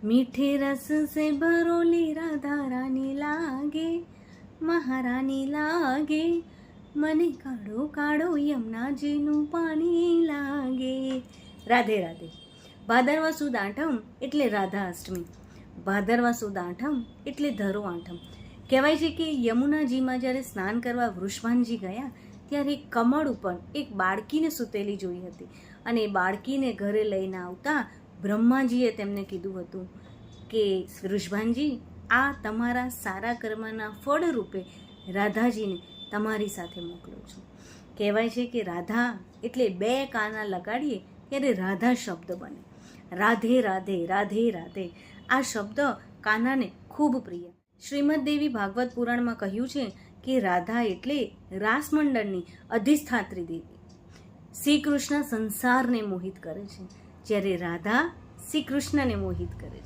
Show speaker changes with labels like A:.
A: मीठे रस से भरोली राधा रानी लागे, महारानी लागे, મને કાળો કાળો યમુનાજીનું પાણી લાગે. રાધે રાધે. ભાદરવા સુદ આઠમ એટલે રાધા અષ્ટમી, ભાદરવા સુદ આઠમ એટલે ધરો આઠમ. કહેવાય છે કે યમુનાજીમાં જ્યારે સ્નાન કરવા વૃષભાનજી ગયા ત્યારે એક કમળ ઉપર એક બાળકીને સૂતેલી જોઈ હતી અને એ બાળકીને ઘરે લઈને આવતા બ્રહ્માજીએ તેમને કીધું હતું કે વૃષભાનજી, આ તમારા સારા કર્મના ફળ રૂપે રાધાજીને તમારી સાથે મોકલું છું. કહેવાય છે કે રાધા એટલે બે કાના લગાડીએ ત્યારે રાધા શબ્દ બને. રાધે રાધે, રાધે રાધે, આ શબ્દ કાનાને ખૂબ પ્રિય. શ્રીમદ દેવી ભાગવત પુરાણમાં કહ્યું છે કે રાધા એટલે રાસમંડળની અધિષ્ઠાત્રી દેવી. શ્રી કૃષ્ણ સંસારને મોહિત કરે છે, જ્યારે રાધા શ્રી કૃષ્ણને મોહિત કરે છે.